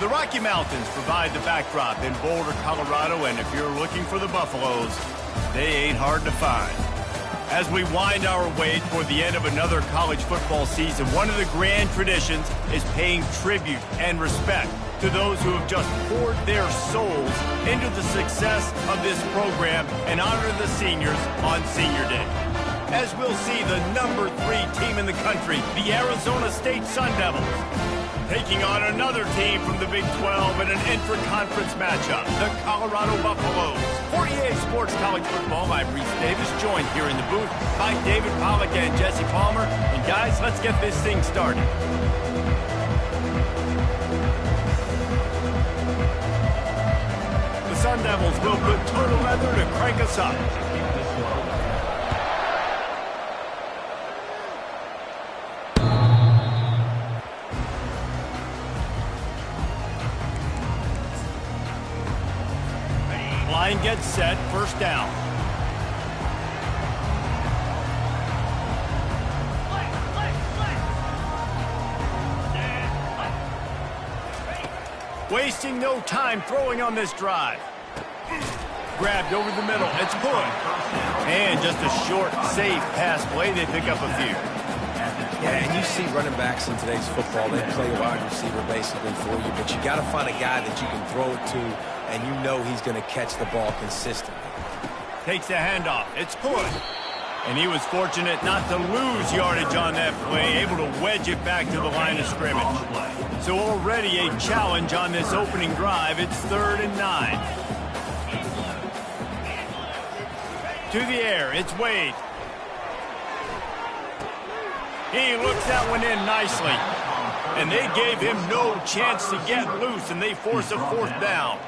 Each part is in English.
The Rocky Mountains provide the backdrop in Boulder, Colorado, and if you're looking for the Buffaloes, they ain't hard to find. As we wind our way toward the end of another college football season, one of the grand traditions is paying tribute and respect to those who have just poured their souls into the success of this program and honor the seniors on Senior Day. As we'll see the number 3 team in the country, the Arizona State Sun Devils, taking on another team from the Big 12 in an intra-conference matchup, the Colorado Buffaloes. For EA Sports College Football, I'm Reese Davis, joined here in the booth by David Pollack and Jesse Palmer. And guys, let's get this thing started. The Sun Devils will put total leather to crank us up. Line gets set, first down. Wasting no time throwing on this drive. Grabbed over the middle, it's good. And just a short, safe pass play, they pick up a few. Yeah, and you see running backs in today's football, they play a wide receiver basically for you, but you got to find a guy that you can throw it to, and you know he's going to catch the ball consistently. Takes the handoff. It's good. And he was fortunate not to lose yardage on that play, able to wedge it back to the line of scrimmage. So already a challenge on this opening drive. It's 3rd and 9. To the air. It's Wade. He looks that one in nicely. And they gave him no chance to get loose, and they force a 4th down.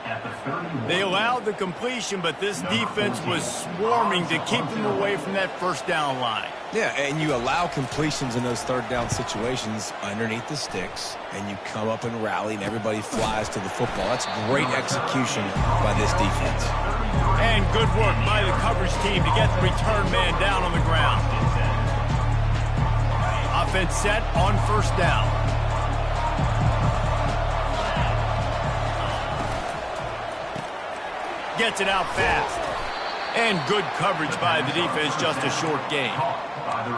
They allowed the completion, but this defense was swarming to keep them away from that first down line. Yeah, and you allow completions in those 3rd down situations underneath the sticks, and you come up and rally, and everybody flies to the football. That's great execution by this defense. And good work by the coverage team to get the return man down on the ground. Offense set on first down. Gets it out fast. And good coverage by the defense, just a short gain.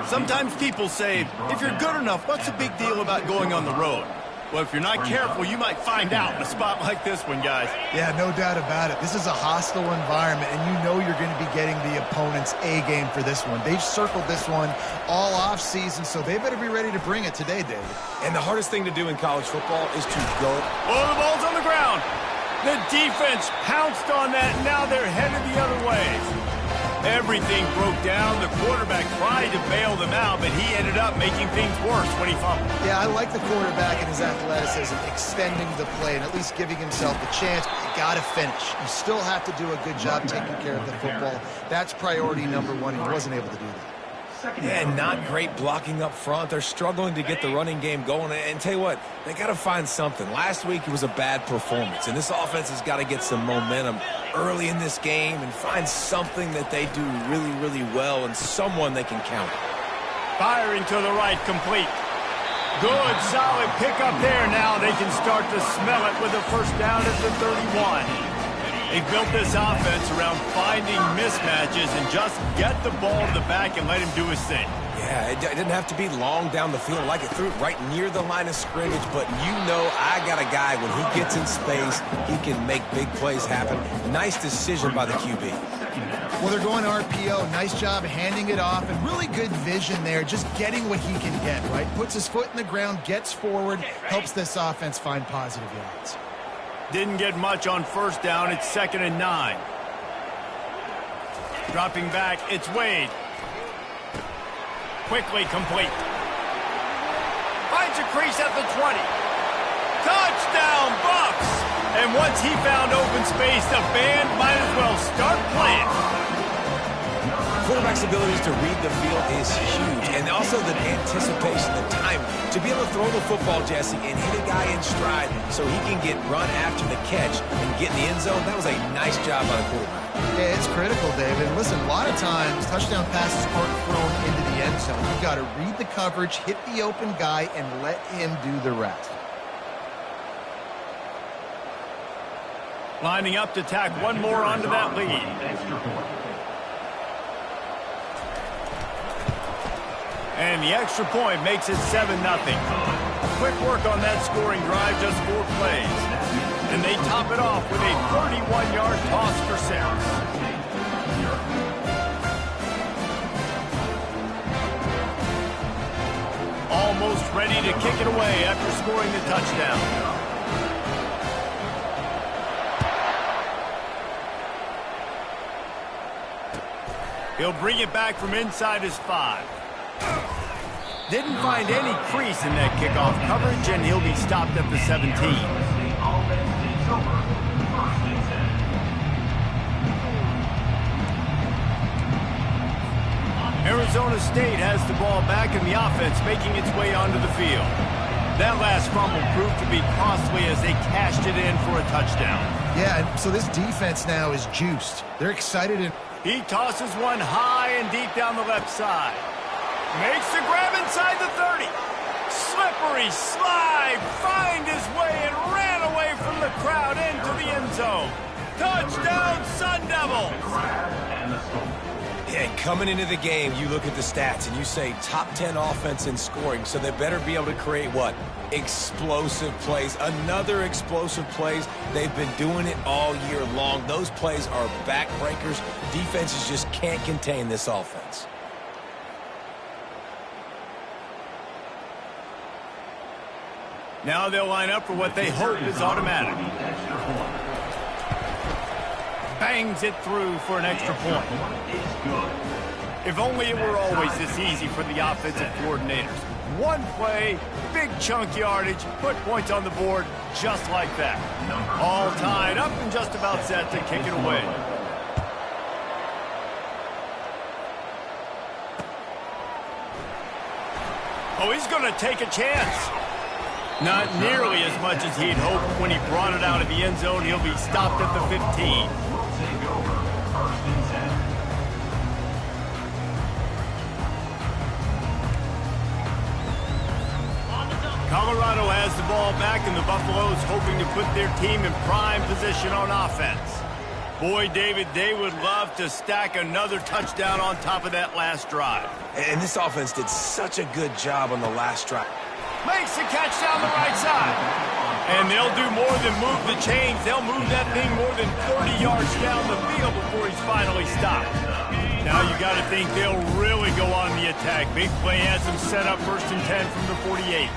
Sometimes people say, if you're good enough, what's the big deal about going on the road? Well, if you're not careful, you might find out in a spot like this one, guys. Yeah, no doubt about it. This is a hostile environment, and you know you're going to be getting the opponent's A-game for this one. They've circled this one all off-season, so they better be ready to bring it today, David. And the hardest thing to do in college football is to go. Oh, the ball's on the ground. The defense pounced on that, and now they're headed the other way. Everything broke down. The quarterback tried to bail them out, but he ended up making things worse when he fumbled. Yeah, I like the quarterback and his athleticism, extending the play and at least giving himself a chance. But you got to finish. You still have to do a good job taking care of the football. That's priority number 1. He wasn't able to do that. Yeah, not great blocking up front. They're struggling to get the running game going. And tell you what, they got to find something. Last week it was a bad performance, and this offense has got to get some momentum early in this game and find something that they do really, really well and someone they can count on. Firing to the right, complete. Good, solid pickup there. Now they can start to smell it with a first down at the 31. They built this offense around finding mismatches and just get the ball to the back and let him do his thing. Yeah, it didn't have to be long down the field. Like it threw it right near the line of scrimmage, but you know I got a guy, when he gets in space, he can make big plays happen. Nice decision by the QB. Well, they're going RPO. Nice job handing it off, and really good vision there, just getting what he can get, right? Puts his foot in the ground, gets forward, helps this offense find positive yards. Didn't get much on first down. It's 2nd and 9. Dropping back, it's Wade. Quickly complete. Finds a crease at the 20. Touchdown, Bucks! And once he found open space, the band might as well start playing. Quarterback's abilities to read the field is huge, and also the anticipation, the time to be able to throw the football, Jesse, and hit a guy in stride so he can get run after the catch and get in the end zone. That was a nice job by the quarterback. Yeah, it's critical, David. Listen, a lot of times touchdown passes aren't thrown into the end zone. You've got to read the coverage, hit the open guy, and let him do the rest. Lining up to tack one more onto that lead. And the extra point makes it 7-0. Quick work on that scoring drive, just 4 plays. And they top it off with a 31-yard toss for 6. Almost ready to kick it away after scoring the touchdown. He'll bring it back from inside his 5. Didn't find any crease in that kickoff coverage, and he'll be stopped at the 17. Arizona State has the ball back in the offense, making its way onto the field. That last fumble proved to be costly as they cashed it in for a touchdown. Yeah, so this defense now is juiced. They're excited. He tosses one high and deep down the left side. Makes the grab inside the 30. Slippery slide, find his way and ran away from the crowd into the end zone. Touchdown, Sun Devils! Yeah, coming into the game, you look at the stats and you say top 10 offense in scoring, so they better be able to create what? Explosive plays. Another explosive plays. They've been doing it all year long. Those plays are backbreakers. Defenses just can't contain this offense. Now they'll line up for what they hope is automatic. Bangs it through for an extra point. If only it were always this easy for the offensive coordinators. One play, big chunk yardage, put points on the board just like that. All tied up and just about set to kick it away. Oh, he's going to take a chance. Not nearly as much as he'd hoped when he brought it out of the end zone. He'll be stopped at the 15. Colorado has the ball back, and the Buffaloes hoping to put their team in prime position on offense. Boy, David, they would love to stack another touchdown on top of that last drive. And this offense did such a good job on the last drive. Makes the catch down the right side. And they'll do more than move the chains. They'll move that thing more than 30 yards down the field before he's finally stopped. Now you got to think they'll really go on the attack. Big play has them set up 1st and 10 from the 48.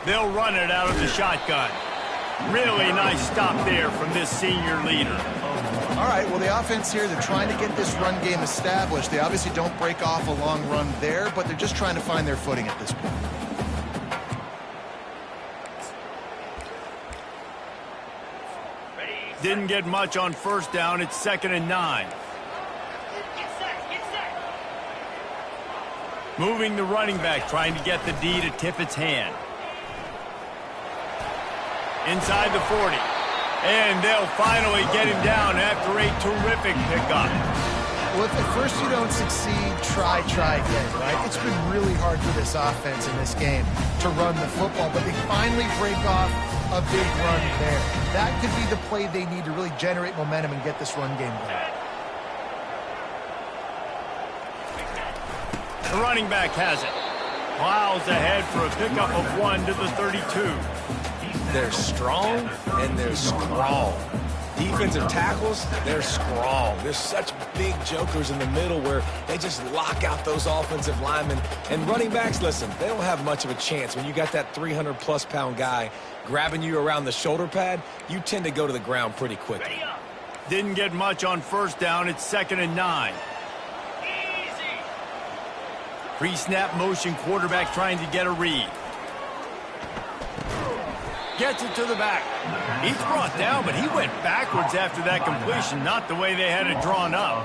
They'll run it out of the shotgun. Really nice stop there from this senior leader. All right, well, the offense here, they're trying to get this run game established. They obviously don't break off a long run there, but they're just trying to find their footing at this point. Didn't get much on 1st down. It's 2nd and 9. Moving the running back, trying to get the D to tip its hand. Inside the 40. And they'll finally get him down after a terrific pickup. Well, if at first you don't succeed, try again, right? It's been really hard for this offense in this game to run the football, but they finally break off a big run there. That could be the play they need to really generate momentum and get this run game going. The running back has it. Plows ahead for a pickup of 1 to the 32. They're strong and they're strong. Defensive tackles, they're strong. There's such big jokers in the middle where they just lock out those offensive linemen. And running backs, listen, they don't have much of a chance. When you got that 300-plus pound guy grabbing you around the shoulder pad, you tend to go to the ground pretty quickly. Didn't get much on 1st down. It's 2nd and 9. Pre-snap motion, quarterback trying to get a read. Gets it to the back. He's brought down, but he went backwards after that completion, not the way they had it drawn up.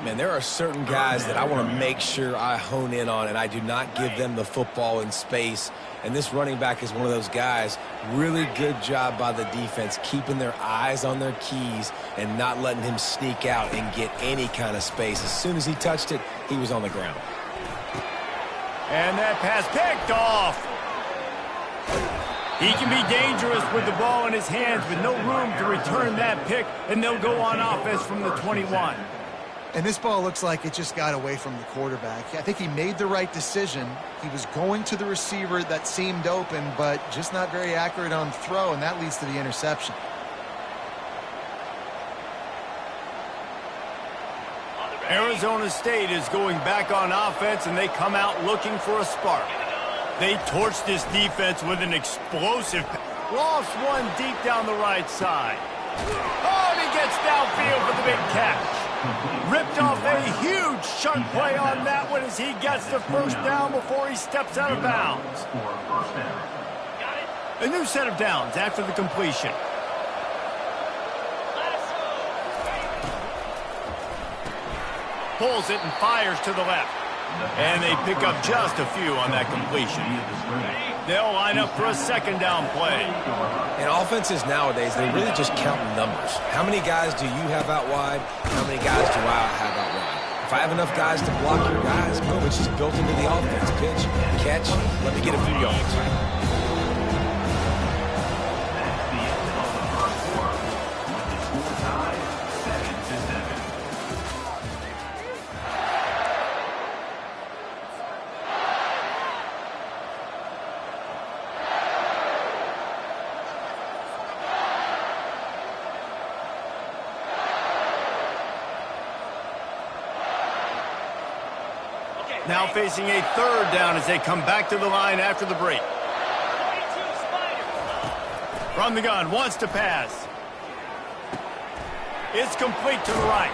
Man, there are certain guys that I want to make sure I hone in on, and I do not give them the football in space. And this running back is one of those guys. Really good job by the defense, keeping their eyes on their keys and not letting him sneak out and get any kind of space. As soon as he touched it, he was on the ground. And that pass picked off. He can be dangerous with the ball in his hands with no room to return that pick, and they'll go on offense from the 21. And this ball looks like it just got away from the quarterback. I think he made the right decision. He was going to the receiver that seemed open, but just not very accurate on throw, and that leads to the interception. Arizona State is going back on offense, and they come out looking for a spark. They torch this defense with an explosive. Lost one deep down the right side. Oh, and he gets downfield for the big catch. Ripped off a huge chunk play on that one as he gets the first down before he steps out of bounds. A new set of downs after the completion. Pulls it and fires to the left. And they pick up just a few on that completion. They'll line up for a second down play. In offenses nowadays, they're really just counting numbers. How many guys do you have out wide? How many guys do I have out wide? If I have enough guys to block your guys, boom, it's just built into the offense. Pitch, catch, let me get a few yards. Now facing a third down as they come back to the line after the break. From the gun, wants to pass. It's complete to the right.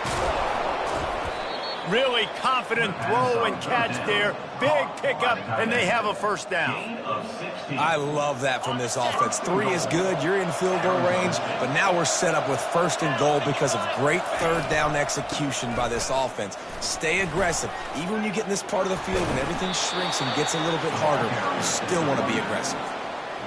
Really confident throw and catch there. Big pickup, and they have a first down. I love that from this offense. 3 is good. You're in field goal range, but now we're set up with first and goal because of great third down execution by this offense. Stay aggressive. Even when you get in this part of the field and everything shrinks and gets a little bit harder, you still want to be aggressive.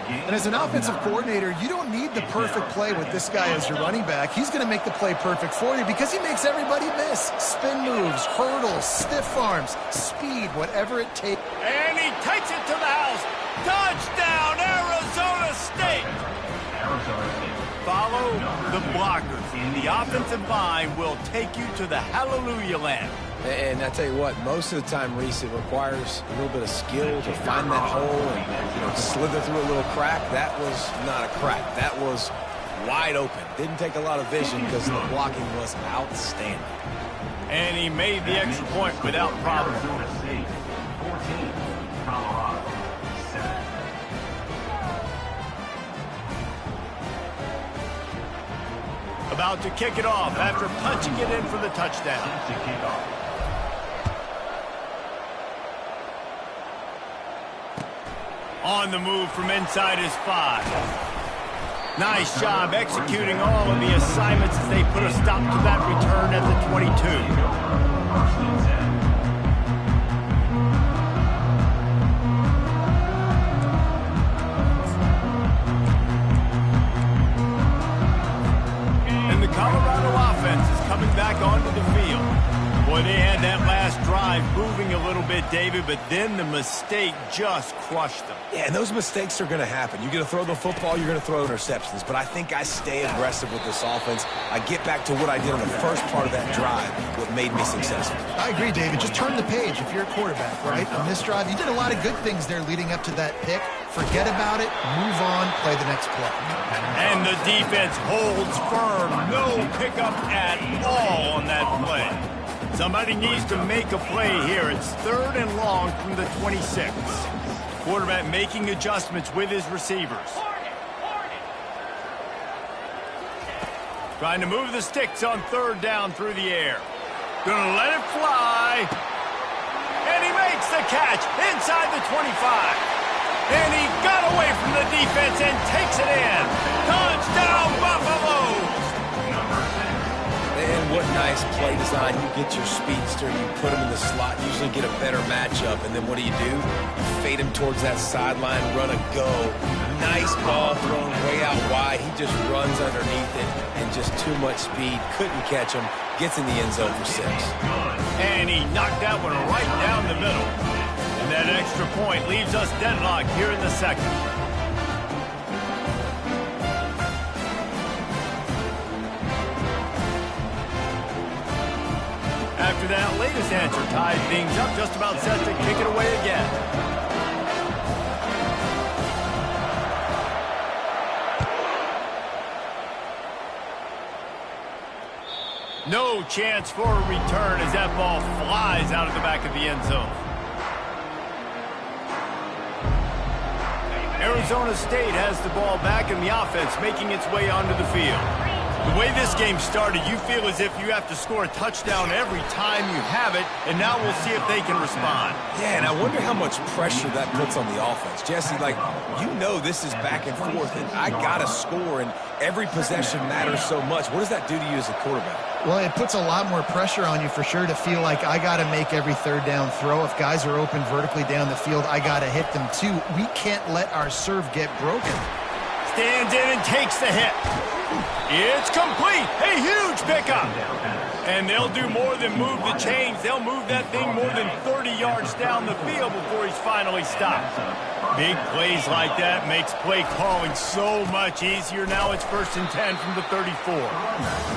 And as an offensive coordinator, you don't need the perfect play with this guy as your running back. He's going to make the play perfect for you because he makes everybody miss. Spin moves, hurdles, stiff arms, speed, whatever it takes. And he takes it to the house. Touchdown, Arizona State. Follow the blockers. The offensive line will take you to the hallelujah land. And I tell you what, most of the time, Reese, it requires a little bit of skill to find that hole and slither through a little crack. That was not a crack. That was wide open. Didn't take a lot of vision because the blocking was outstanding. And he made the extra point without problem. About to kick it off after punching it in for the touchdown. On the move from inside his 5. Nice job executing all of the assignments as they put a stop to that return at the 22. And the Colorado offense is coming back onto the field. Boy, they had that last drive moving a little bit, David, but then the mistake just crushed them. Yeah, and those mistakes are going to happen. You're going to throw the football, you're going to throw interceptions. But I think I stay aggressive with this offense. I get back to what I did on the first part of that drive, what made me successful. I agree, David. Just turn the page if you're a quarterback, right? On this drive, you did a lot of good things there leading up to that pick. Forget about it, move on, play the next play. And the defense holds firm. No pickup at all on that play. Somebody needs to make a play here. It's 3rd and long from the 26. Quarterback making adjustments with his receivers. Trying to move the sticks on 3rd down through the air. Gonna let it fly. And he makes the catch inside the 25. And he got away from the defense and takes it in. Touchdown, Buffaloes! And what nice play design. You get your speedster, you put him in the slot, usually get a better matchup. And then what do? You fade him towards that sideline, run a go. Nice ball thrown way out wide. He just runs underneath it and just too much speed. Couldn't catch him. Gets in the end zone for 6. And he knocked that one right down the middle. And that extra point leaves us deadlocked here in the second. after that latest answer tied things up, just about set to kick it away again. No chance for a return as that ball flies out of the back of the end zone. Arizona State has the ball back and the offense making its way onto the field. The way this game started, you feel as if you have to score a touchdown every time you have it, and now we'll see if they can respond. Yeah, and I wonder how much pressure that puts on the offense. Jesse, like, you know this is back and forth, and I got to score, and every possession matters so much. What does that do to you as a quarterback? Well, it puts a lot more pressure on you for sure to feel like I got to make every third down throw. If guys are open vertically down the field, I got to hit them too. We can't let our serve get broken. Stands in and takes the hit. It's complete. A huge pickup. And they'll do more than move the chains. They'll move that thing more than 30 yards down the field before he's finally stopped. Big plays like that makes play calling so much easier. Now it's 1st and 10 from the 34.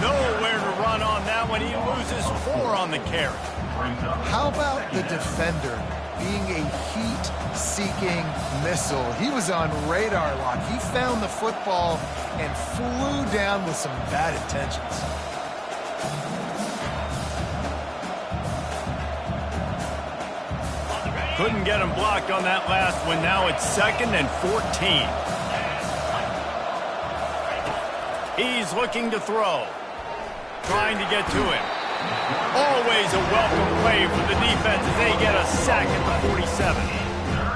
Nowhere to run on that one. He loses 4 on the carry. How about the defender being a heat-seeking missile? He was on radar lock. He found the football and flew down with some bad intentions. Couldn't get him blocked on that last one. Now it's 2nd and 14. He's looking to throw. Trying to get to him. Always a welcome play for the defense as they get a sack at the 47.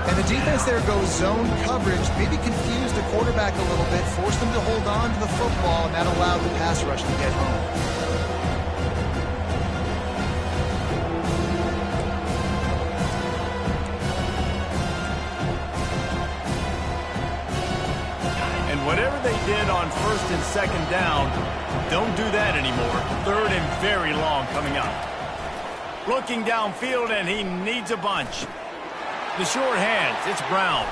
And the defense there goes zone coverage, maybe confused the quarterback a little bit, forced him to hold on to the football, and that allowed the pass rush to get home. And whatever they did on 1st and 2nd down, don't do that anymore. 3rd and very long coming up. Looking downfield, and he needs a bunch. The short hands, it's Brown.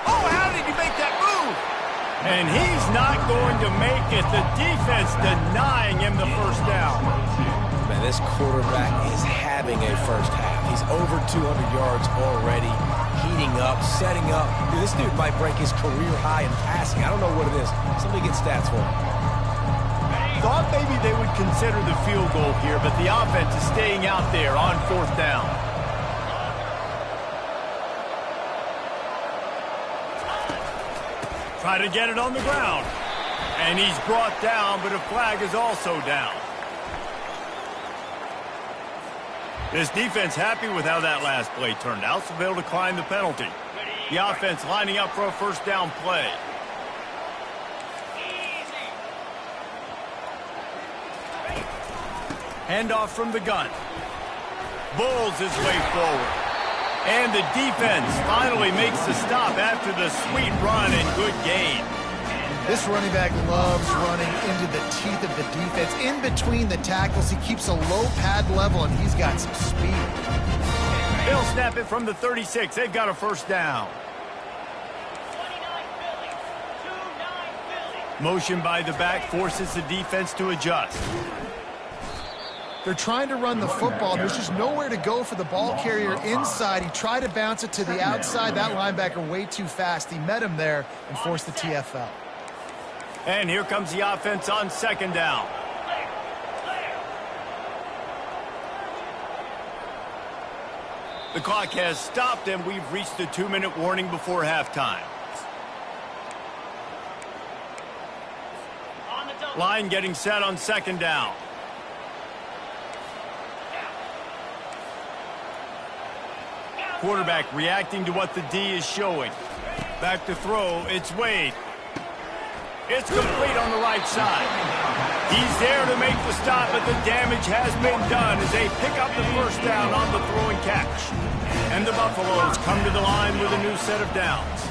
Oh, how did he make that move? And he's not going to make it. The defense denying him the 1st down. Man, this quarterback is having a first half. He's over 200 yards already, heating up, setting up. Dude, this dude might break his career high in passing. I don't know what it is. Somebody get stats for him. Thought maybe they would consider the field goal here, but the offense is staying out there on 4th down. Try to get it on the ground. And he's brought down, but a flag is also down. This defense happy with how that last play turned out, so they'll decline the penalty. The offense lining up for a 1st down play. Handoff from the gun. Bulls his way forward. And the defense finally makes the stop after the sweet run and good gain. This running back loves running into the teeth of the defense. In between the tackles, he keeps a low pad level, and he's got some speed. They'll snap it from the 36. They've got a 1st down. Motion by the back forces the defense to adjust. They're trying to run the football. There's just nowhere to go for the ball carrier inside. He tried to bounce it to the outside. That linebacker way too fast. He met him there and forced the TFL. And here comes the offense on 2nd down. The clock has stopped, and we've reached the 2-minute warning before halftime. Line getting set on 2nd down. Quarterback reacting to what the D is showing. Back to throw, it's Wade. It's complete on the right side. He's there to make the stop, but the damage has been done as they pick up the 1st down on the throwing catch. And the Buffaloes come to the line with a new set of downs.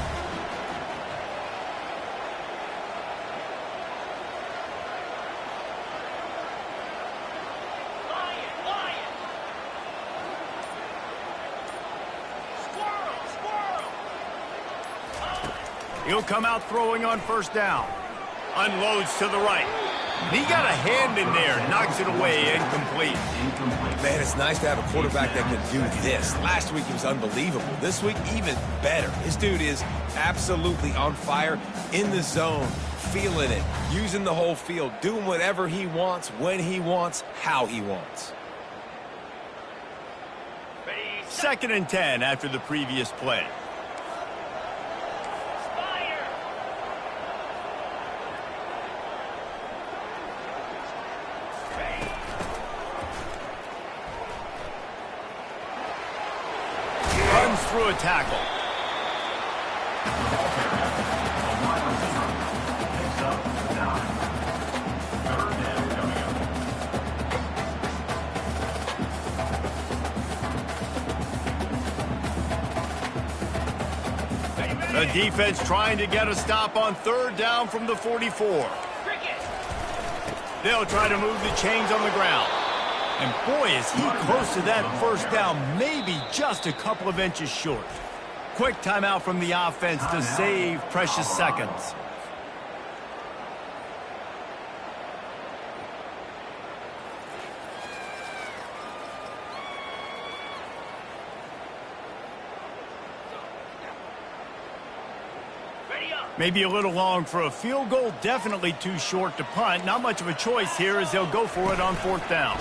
He'll come out throwing on 1st down. Unloads to the right. And he got a hand in there, knocks it away, incomplete. Man, it's nice to have a quarterback that can do this. Last week he was unbelievable. This week, even better. This dude is absolutely on fire, in the zone, feeling it, using the whole field, doing whatever he wants, when he wants, how he wants. 2nd and 10 after the previous play. Runs through a tackle. The defense trying to get a stop on 3rd down from the 44. They'll try to move the chains on the ground. And boy, is he close to that 1st down, maybe just a couple of inches short. Quick timeout from the offense to save precious seconds. Maybe a little long for a field goal, definitely too short to punt. Not much of a choice here as they'll go for it on 4th down.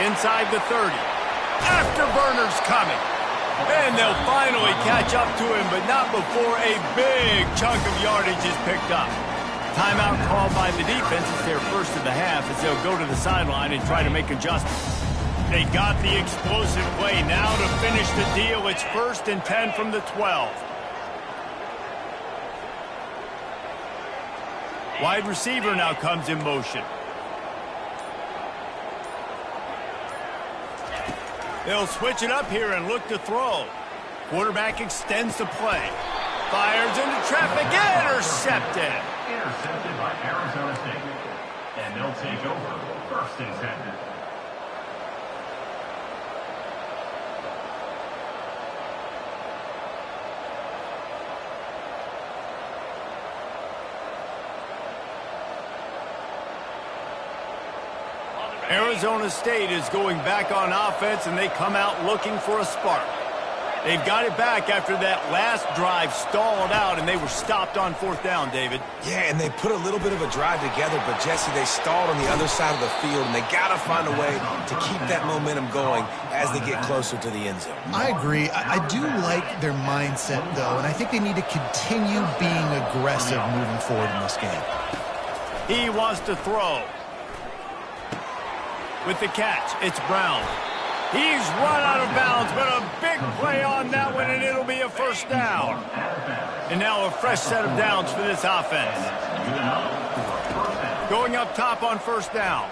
Inside the 30. Afterburner's coming. And they'll finally catch up to him, but not before a big chunk of yardage is picked up. Timeout called by the defense is their first of the half as they'll go to the sideline and try to make adjustments. They got the explosive play now to finish the deal. It's 1st and 10 from the 12. Wide receiver now comes in motion. They'll switch it up here and look to throw. Quarterback extends the play. Fires into traffic. Intercepted. Intercepted by Arizona State. And they'll take over 1st and 10. Arizona State is going back on offense, and they come out looking for a spark. They've got it back after that last drive stalled out, and they were stopped on 4th down, David. Yeah, and they put a little bit of a drive together, but, Jesse, they stalled on the other side of the field, and they got to find a way to keep that momentum going as they get closer to the end zone. I agree. I do like their mindset, though, and I think they need to continue being aggressive moving forward in this game. He wants to throw. With the catch, it's Brown. He's run out of bounds, but a big play on that one, and it'll be a 1st down. And now a fresh set of downs for this offense. Going up top on 1st down.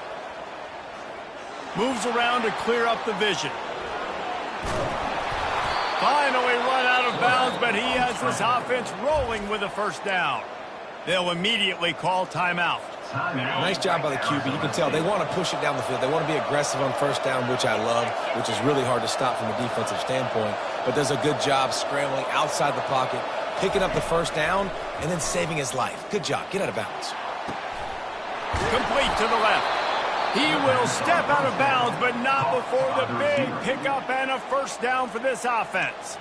Moves around to clear up the vision. Finally run out of bounds, but he has this offense rolling with a 1st down. They'll immediately call timeout. Nice job by the QB. You can tell they want to push it down the field. They want to be aggressive on 1st down, which I love, which is really hard to stop from a defensive standpoint. But does a good job scrambling outside the pocket, picking up the 1st down, and then saving his life. Good job. Get out of bounds. Complete to the left. He will step out of bounds, but not before the big pickup and a 1st down for this offense.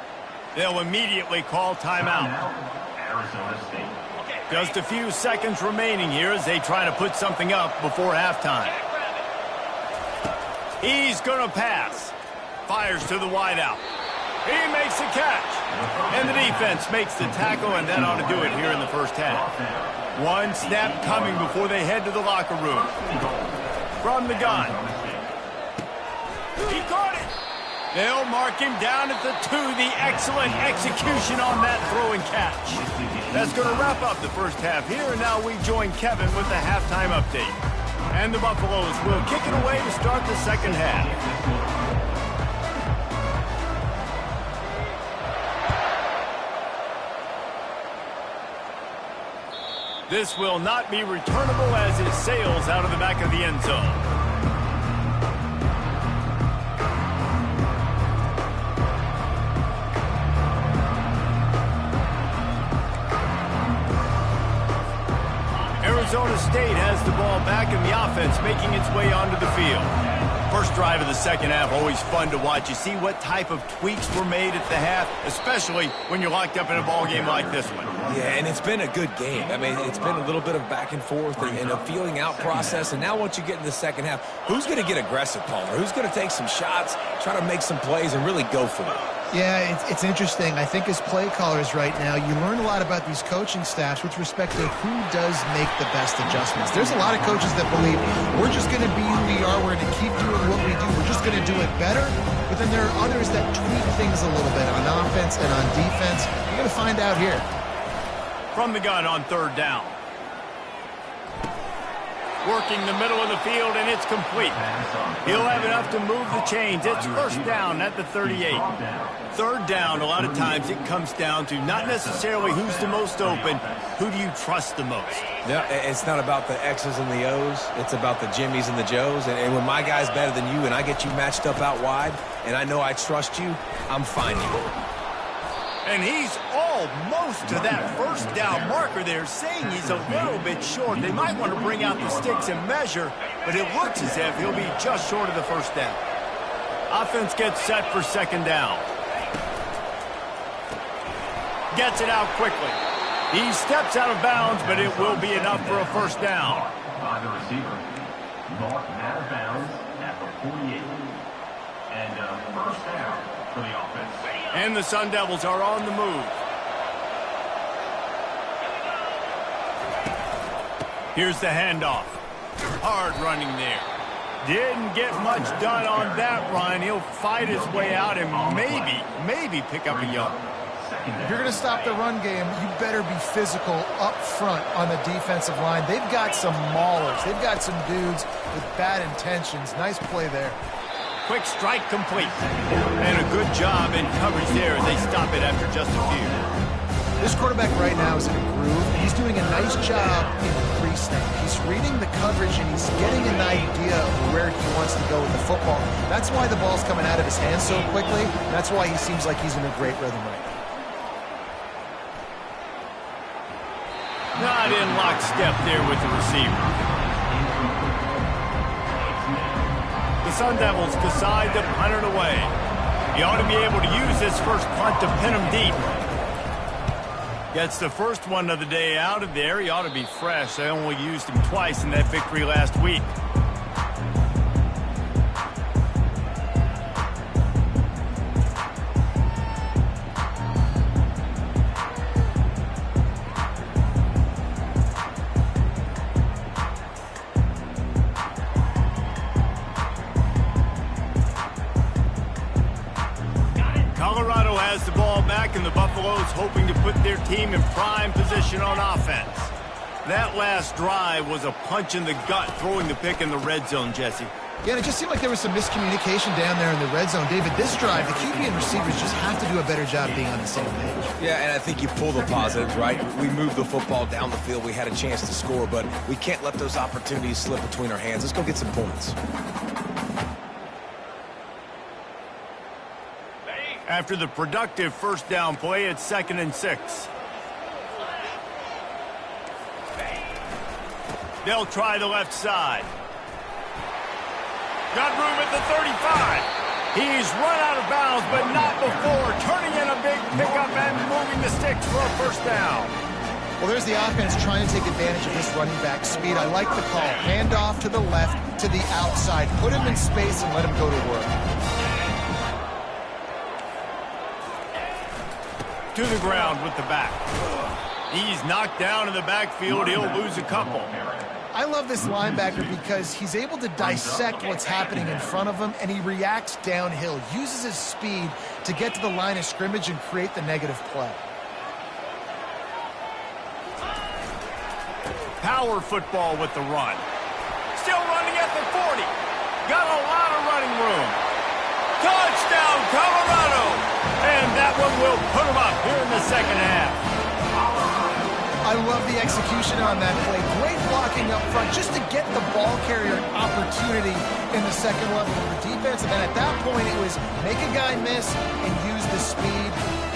They'll immediately call timeout. Arizona State. Just a few seconds remaining here as they try to put something up before halftime. He's going to pass. Fires to the wideout. He makes the catch. And the defense makes the tackle, and that ought to do it here in the 1st half. One snap coming before they head to the locker room. From the gun. He caught it. They'll mark him down at the 2. The excellent execution on that throw and catch. That's going to wrap up the 1st half here, and now we join Kevin with the halftime update. And the Buffaloes will kick it away to start the 2nd half. This will not be returnable as it sails out of the back of the end zone. Arizona State has the ball back and the offense making its way onto the field. First drive of the second half, always fun to watch. You see what type of tweaks were made at the half, especially when you're locked up in a ball game like this one. Yeah, and it's been a good game. I mean, it's been a little bit of back and forth and a feeling out process. And now once you get in the second half, who's going to get aggressive, Palmer? Who's going to take some shots, try to make some plays, and really go for it? Yeah, it's interesting. I think as play callers right now, you learn a lot about these coaching staffs with respect to who does make the best adjustments. There's a lot of coaches that believe we're just going to be who we are. We're going to keep doing what we do. We're just going to do it better. But then there are others that tweak things a little bit on offense and on defense. We're going to find out here. From the gun on third down. Working the middle of the field, and it's complete. He'll have enough to move the chains. It's first down at the 38. Third down, a lot of times it comes down to not necessarily who's the most open, who do you trust the most? Yeah, it's not about the X's and the O's. It's about the Jimmies and the Joes. And when my guy's better than you and I get you matched up out wide, and I know I trust you, I'm finding you. And he's almost to that first down marker there, saying he's a little bit short. They might want to bring out the sticks and measure, but it looks as if he'll be just short of the first down. Offense gets set for second down. Gets it out quickly. He steps out of bounds, but it will be enough for a first down. By the receiver. Mark out of bounds at the 48. And first down for the offense. And the Sun Devils are on the move. Here's the handoff. Hard running there. Didn't get much done on that run. He'll fight his way out and maybe pick up a yard. If you're going to stop the run game, you better be physical up front on the defensive line. They've got some maulers. They've got some dudes with bad intentions. Nice play there. Quick strike complete. And a good job in coverage there as they stop it after just a few. This quarterback right now is in a groove. He's doing a nice job in the pre-snap. He's reading the coverage and he's getting an idea of where he wants to go with the football. That's why the ball's coming out of his hands so quickly. That's why he seems like he's in a great rhythm right now. Not in lockstep there with the receiver. The Sun Devils decide to punt it away. He ought to be able to use this first punt to pin him deep. Gets the first one of the day out of there. He ought to be fresh. They only used him twice in that victory last week. Colorado has the ball back, and the Buffaloes hoping to put their team in prime position on offense. That last drive was a punch in the gut, throwing the pick in the red zone, Jesse. Yeah, and it just seemed like there was some miscommunication down there in the red zone. David, this drive, the QB and receivers just have to do a better job being on the same page. Yeah, and I think you pull the positives, right? We moved the football down the field. We had a chance to score, but we can't let those opportunities slip between our hands. Let's go get some points. After the productive first down play, it's 2nd and 6. They'll try the left side. Got room at the 35. He's run out of bounds, but not before. Turning in a big pickup and moving the sticks for a first down. Well, there's the offense trying to take advantage of this running back speed. I like the call. Hand off to the left, to the outside. Put him in space and let him go to work. To the ground with the back. He's knocked down in the backfield. He'll lose a couple. I love this linebacker because he's able to dissect what's happening in front of him, and he reacts downhill, uses his speed to get to the line of scrimmage and create the negative play. Power football with the run. Still running at the 40. Got a lot of running room. Touchdown, Colorado! And that one will put him up here in the second half. I love the execution on that play. Great blocking up front just to get the ball carrier an opportunity in the second level of the defense. And then at that point, it was make a guy miss and use the speed.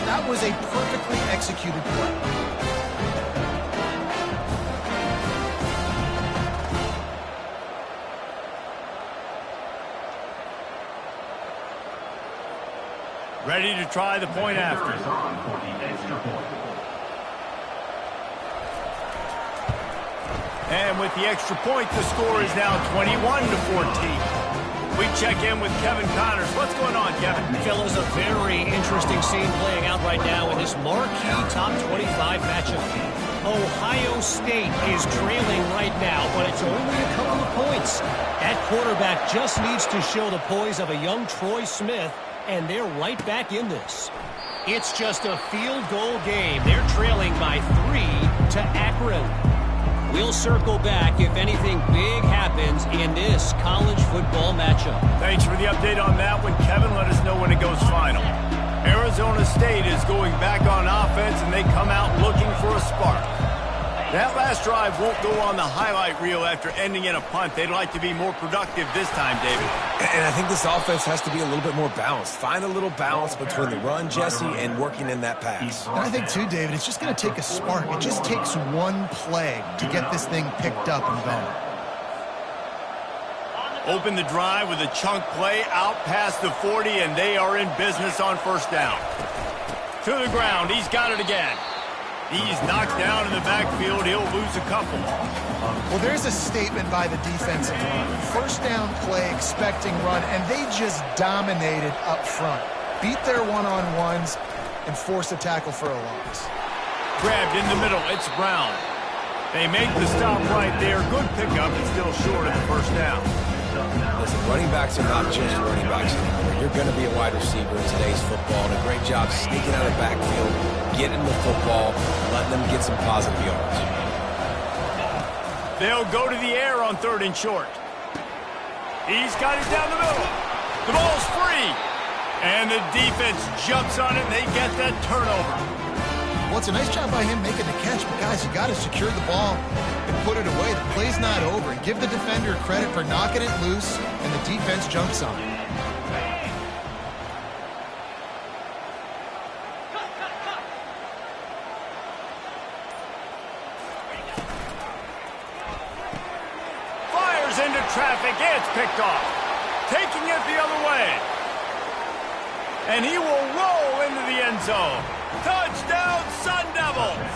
That was a perfectly executed play. Ready to try the point after. Is on for the extra point. And with the extra point, the score is now 21-14. We check in with Kevin Connors. What's going on, Kevin? Fellas, a very interesting scene playing out right now in this marquee top 25 matchup. Ohio State is trailing right now, but it's only a couple of points. That quarterback just needs to show the poise of a young Troy Smith, and they're right back in this. It's just a field goal game. They're trailing by 3 to Akron. We'll circle back if anything big happens in this college football matchup. Thanks for the update on that one, Kevin. Let us know when it goes final. Arizona State is going back on offense, and they come out looking for a spark. That last drive won't go on the highlight reel after ending in a punt. They'd like to be more productive this time, David. And I think this offense has to be a little bit more balanced. Find a little balance between the run, Jesse, and working in that pass. And I think, too, David, it's just going to take a spark. It just takes one play to get this thing picked up and going. Open the drive with a chunk play out past the 40, and they are in business on first down. To the ground. He's got it again. He's knocked down in the backfield. He'll lose a couple. Well, there's a statement by the defensive line. First down play, expecting run, and they just dominated up front. Beat their one-on-ones and forced a tackle for a loss. Grabbed in the middle. It's Brown. They make the stop right there. Good pickup, but still short of the first down. Listen, running backs are not just running backs anymore. You're going to be a wide receiver in today's football, and a great job sneaking out of the backfield, getting the football, letting them get some positive yards. They'll go to the air on 3rd and short. He's got it down the middle. The ball's free. And the defense jumps on it, and they get that turnover. Well, it's a nice job by him making the catch, but guys, you got to secure the ball and put it away. The play's not over. And give the defender credit for knocking it loose, and the defense jumps on it. Fires into traffic. It's picked off. Taking it the other way. And he will roll into the end zone. Touchdown, Sun Devils!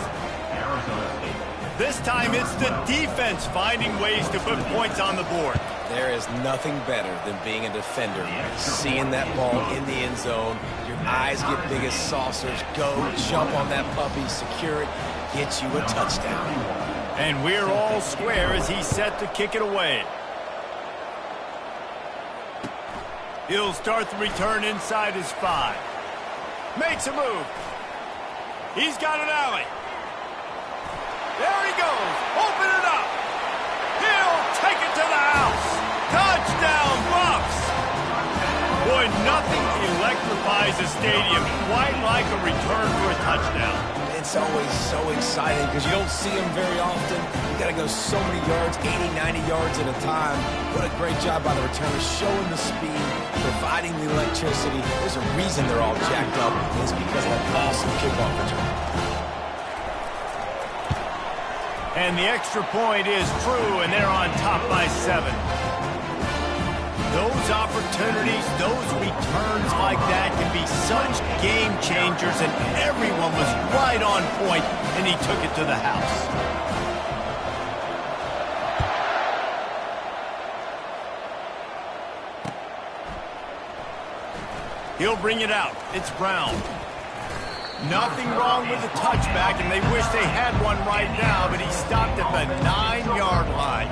This time it's the defense finding ways to put points on the board. There is nothing better than being a defender. Seeing that ball in the end zone, your eyes get big as saucers. Go, jump on that puppy, secure it, get you a touchdown. And we're all square as he's set to kick it away. He'll start the return inside his 5. Makes a move. He's got an alley. There he goes. Open it up. He'll take it to the house. Touchdown, Buffs. Boy, nothing electrifies a stadium quite like a return for a touchdown. It's always so exciting because you don't see them very often. You got to go so many yards, 80, 90 yards at a time. What a great job by the returners, showing the speed, providing the electricity. There's a reason they're all jacked up. It's because of that awesome kickoff return. And the extra point is true, and they're on top by 7. Those opportunities, those returns like that can be such game changers, and everyone was right on point, and he took it to the house. He'll bring it out. It's Brown. Nothing wrong with the touchback, and they wish they had one right now, but he stopped at the 9-yard line.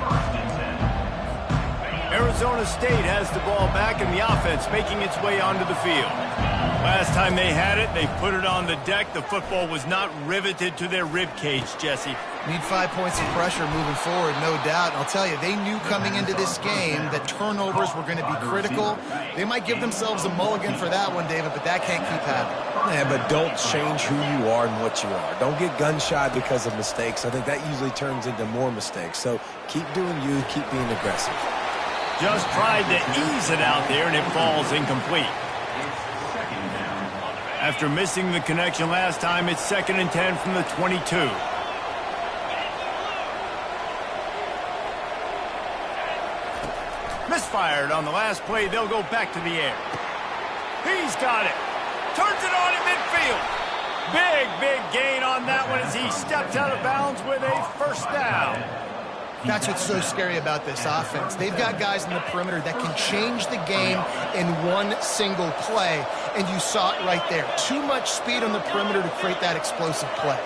Arizona State has the ball back, and the offense making its way onto the field. Last time they had it, they put it on the deck. The football was not riveted to their rib cage, Jesse. Need 5 points of pressure moving forward, no doubt. And I'll tell you, they knew coming into this game that turnovers were going to be critical. They might give themselves a mulligan for that one, David, but that can't keep happening. Yeah, but don't change who you are and what you are. Don't get gun-shy because of mistakes. I think that usually turns into more mistakes. So keep doing you, keep being aggressive. Just tried to ease it out there, and it falls incomplete. After missing the connection last time, it's 2nd and 10 from the 22. Misfired on the last play. They'll go back to the air. He's got it. Turns it on in midfield. Big gain on that one as he stepped out of bounds with a first down. That's what's so scary about this offense. They've got guys in the perimeter that can change the game in one single play, and you saw it right there. Too much speed on the perimeter to create that explosive play.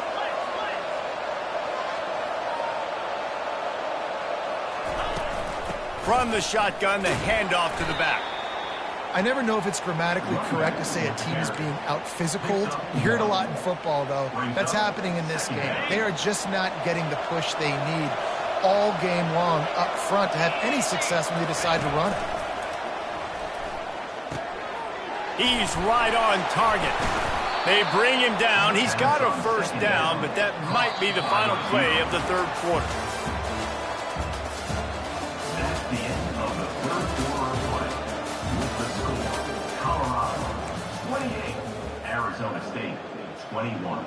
From the shotgun, the handoff to the back. I never know if it's grammatically correct to say a team is being out-physicaled. You hear it a lot in football, though. That's happening in this game. They are just not getting the push they need all game long up front to have any success when they decide to run it. He's right on target. They bring him down. He's got a first down, but that might be the final play of the third quarter. That's the end of the third quarter of play. With the score, Colorado 28, Arizona State 21.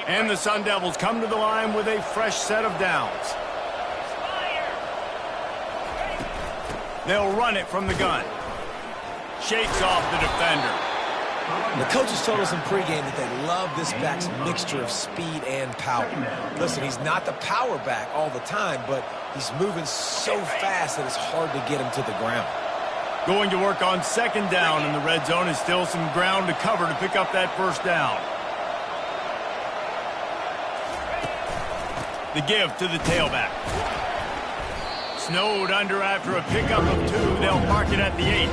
And the Sun Devils come to the line with a fresh set of downs. They'll run it from the gun. Shakes off the defender. The coaches told us in pregame that they love this back's mixture of speed and power. Listen, he's not the power back all the time, but he's moving so fast that it's hard to get him to the ground. Going to work on second down in the red zone is still some ground to cover to pick up that first down. The give to the tailback. Snowed under after a pickup of 2. They'll mark it at the 8.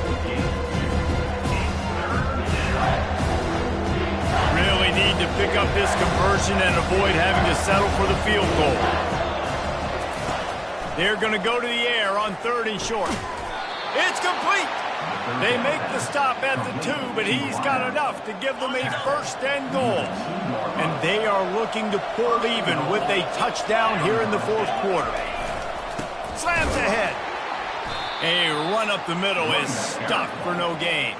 Really need to pick up this conversion and avoid having to settle for the field goal. They're going to go to the air on 3rd and short. It's complete. They make the stop at the 2, but he's got enough to give them a first and goal. And they are looking to pull even with a touchdown here in the fourth quarter. Slams ahead. A run up the middle is stuck for no gain.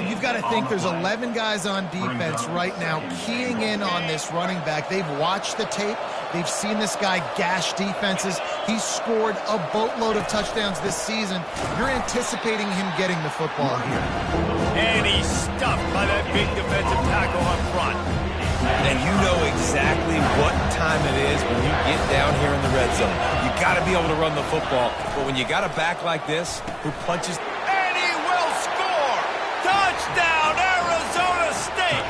You've got to think there's 11 guys on defense right now keying in on this running back. They've watched the tape. They've seen this guy gash defenses. He's scored a boatload of touchdowns this season. You're anticipating him getting the football here. And he's stuffed by that big defensive tackle up front. And you know exactly what time it is when you get down here in the red zone. You got to be able to run the football. But when you got a back like this who punches... And he will score! Touchdown, Arizona State!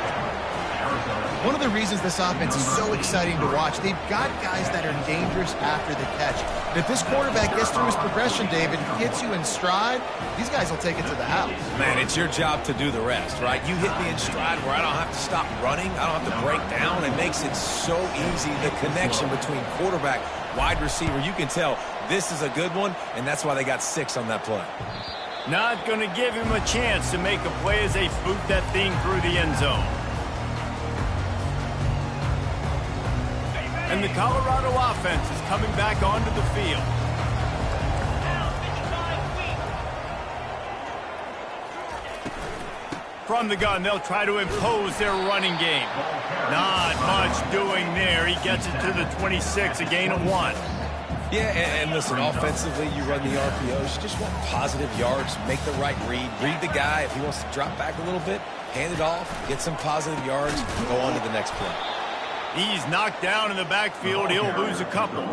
One of the reasons this offense is so exciting to watch, they've got guys that are dangerous after the catch. And if this quarterback gets through his progression, David, hits you in stride, these guys will take it to the house. Man, it's your job to do the rest, right? You hit me in stride where I don't have to stop running. I don't have to break down. It makes it so easy, the connection between quarterback, wide receiver. You can tell this is a good one, and that's why they got 6 on that play. Not going to give him a chance to make a play as they boot that thing through the end zone. And the Colorado offense is coming back onto the field. From the gun, they'll try to impose their running game. Not much doing there. He gets it to the 26, a gain of 1. Yeah, and listen, offensively, you run the RPOs. You just want positive yards, make the right read the guy. If he wants to drop back a little bit, hand it off, get some positive yards, go on to the next play. He's knocked down in the backfield. He'll lose a couple.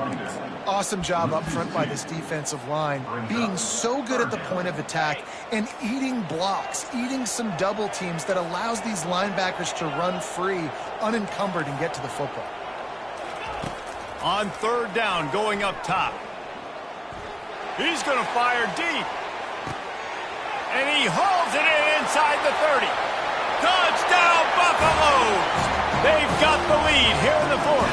Awesome job up front by this defensive line, being so good at the point of attack and eating blocks, eating some double teams that allows these linebackers to run free, unencumbered, and get to the football. On 3rd down, going up top. He's going to fire deep. And he hauls it in inside the 30. Touchdown, Buffaloes! They've got the lead here in the 4th.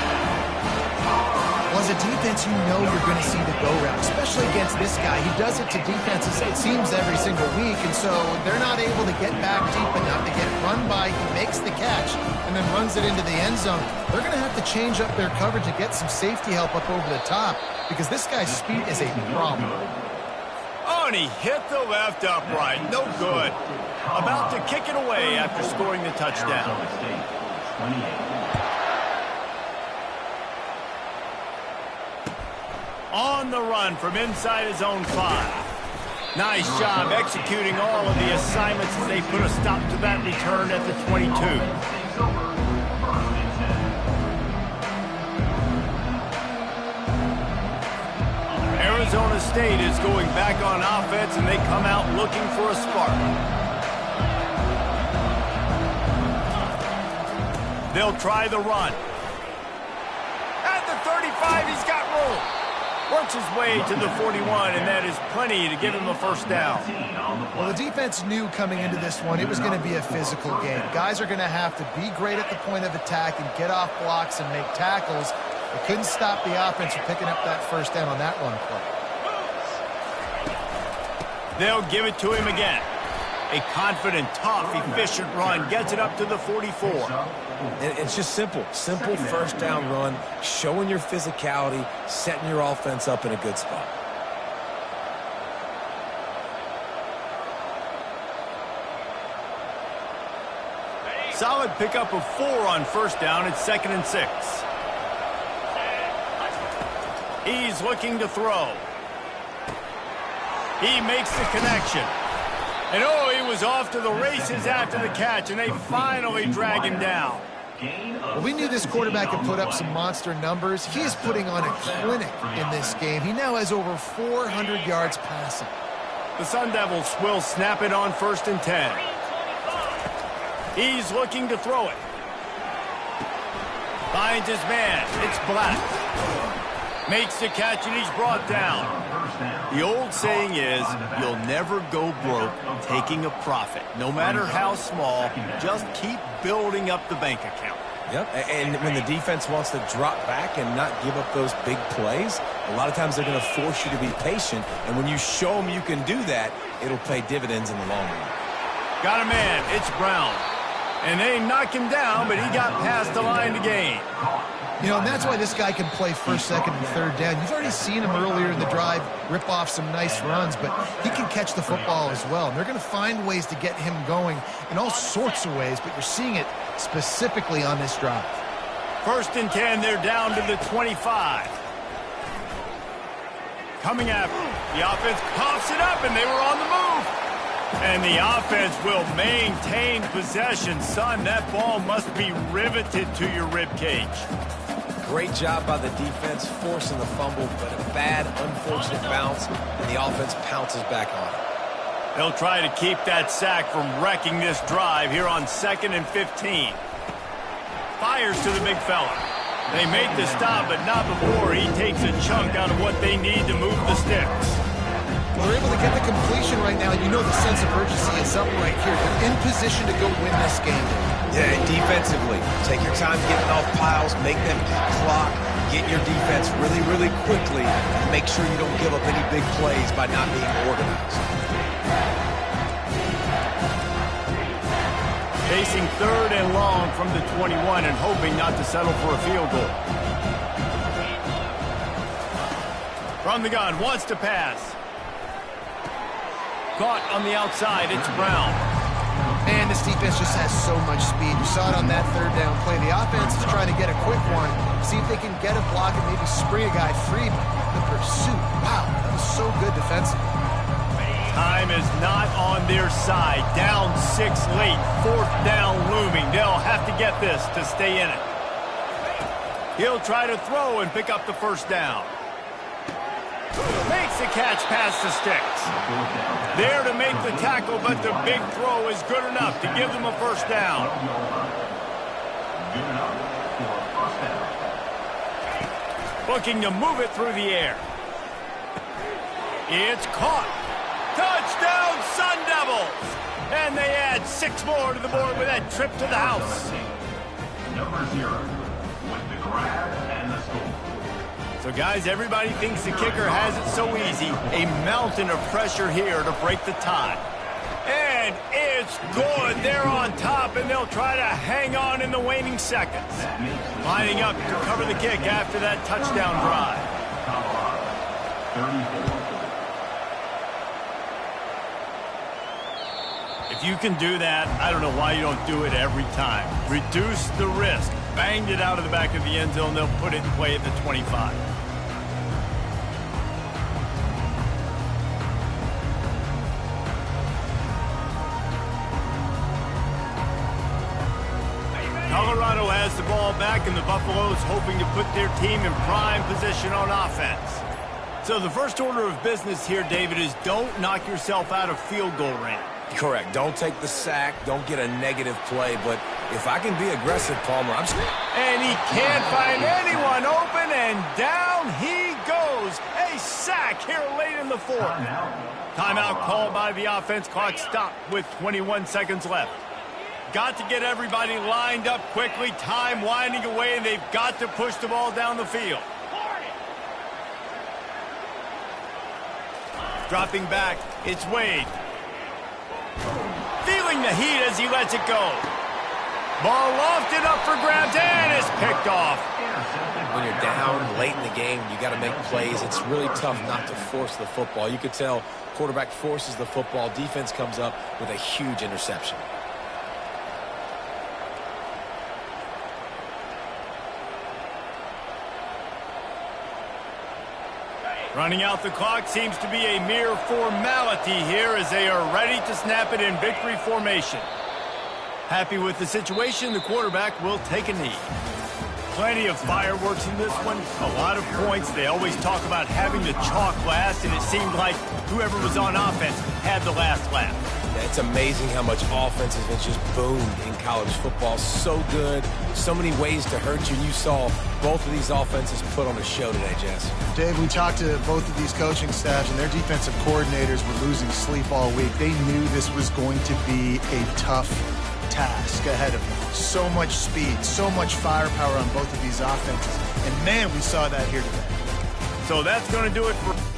Well, as a defense, you know you're going to see the go-route, especially against this guy. He does it to defenses, it seems, every single week, and so they're not able to get back deep enough to get run by. He makes the catch and then runs it into the end zone. They're going to have to change up their coverage and get some safety help up over the top because this guy's speed is a problem. Oh, and he hit the left upright. No good. About to kick it away after scoring the touchdown. On the run from inside his own 5. Nice job executing all of the assignments as they put a stop to that return at the 22. Arizona State is going back on offense, and they come out looking for a spark. They'll try the run. At the 35, he's got room. Works his way to the 41, and that is plenty to give him a first down. Well, the defense knew coming into this one it was going to be a physical game. Guys are going to have to be great at the point of attack and get off blocks and make tackles. They couldn't stop the offense from picking up that first down on that run play. They'll give it to him again. A confident, tough, efficient run gets it up to the 44. And it's just simple first down run, showing your physicality, setting your offense up in a good spot. Solid pickup of 4 on first down. It's 2nd and 6. He's looking to throw. He makes the connection. And oh, he was off to the races after the catch, and they finally drag him down. Well, we knew this quarterback could put up some monster numbers. He is putting on a clinic in this game. He now has over 400 yards passing. The Sun Devils will snap it on 1st and 10. He's looking to throw it. Finds his man. It's Black. Makes the catch, and he's brought down. The old saying is, you'll never go broke taking a profit. No matter how small, just keep building up the bank account. Yep, and when the defense wants to drop back and not give up those big plays, a lot of times they're going to force you to be patient, and when you show them you can do that, it'll pay dividends in the long run. Got a man, it's Brown. And they knock him down, but he got past the line to gain. You know, and that's why this guy can play first, second, and third down. You've already seen him earlier in the drive rip off some nice runs, but he can catch the football as well. And they're going to find ways to get him going in all sorts of ways, but you're seeing it specifically on this drive. 1st and 10, they're down to the 25. Coming after, the offense coughs it up, and they were on the move. And the offense will maintain possession. Son, that ball must be riveted to your ribcage. Great job by the defense, forcing the fumble, but a bad, unfortunate bounce, and the offense pounces back on it. They'll try to keep that sack from wrecking this drive here on 2nd and 15. Fires to the big fella. They make the stop, but not before he takes a chunk out of what they need to move the sticks. Well, they're able to get the completion right now. You know the sense of urgency is up right here. They're in position to go win this game. Yeah, defensively, take your time getting off piles, make them clock, get your defense really, really quickly, and make sure you don't give up any big plays by not being organized. Facing 3rd and long from the 21 and hoping not to settle for a field goal. From the gun, wants to pass. Caught on the outside, it's Brown. Man, this defense just has so much speed. You saw it on that 3rd down play. The offense is trying to get a quick one, see if they can get a block and maybe spring a guy free. The pursuit, wow, that was so good defensively. Time is not on their side. Down 6 late, 4th down looming. They'll have to get this to stay in it. He'll try to throw and pick up the first down. Makes the catch past the sticks. There to make the tackle, but the big throw is good enough to give them a first down. Looking to move it through the air. It's caught. Touchdown, Sun Devils! And they add 6 more to the board with that trip to the house. Number 0 with the grab and the score. So, guys, everybody thinks the kicker has it so easy. A mountain of pressure here to break the tie. And it's good. They're on top, and they'll try to hang on in the waning seconds. Lining up to cover the kick after that touchdown drive. Colorado, 34. If you can do that, I don't know why you don't do it every time. Reduce the risk. Banged it out of the back of the end zone. They'll put it in play at the 25. ball back, and the Buffaloes hoping to put their team in prime position on offense. So the first order of business here, David, is don't knock yourself out of field goal range. Correct. Don't take the sack. Don't get a negative play. But if I can be aggressive, Palmer, I'm just... And he can't find anyone open, and down he goes. A sack here late in the fourth. Timeout called by the offense. Clock stopped with 21 seconds left. Got to get everybody lined up quickly. Time winding away, and they've got to push the ball down the field. Dropping back, it's Wade. Feeling the heat as he lets it go. Ball lofted up for grabs, and it's picked off. When you're down late in the game, you got to make plays. It's really tough not to force the football. You could tell quarterback forces the football. Defense comes up with a huge interception. Running out the clock seems to be a mere formality here as they are ready to snap it in victory formation. Happy with the situation, the quarterback will take a knee. Plenty of fireworks in this one, a lot of points. They always talk about having the chalk last, and it seemed like whoever was on offense had the last laugh. It's amazing how much offense has been just boomed in college football. So good, so many ways to hurt you. And you saw both of these offenses put on a show today, Jess. Dave, we talked to both of these coaching staffs, and their defensive coordinators were losing sleep all week. They knew this was going to be a tough task ahead of them. So much speed, so much firepower on both of these offenses. And, man, we saw that here today. So that's going to do it for...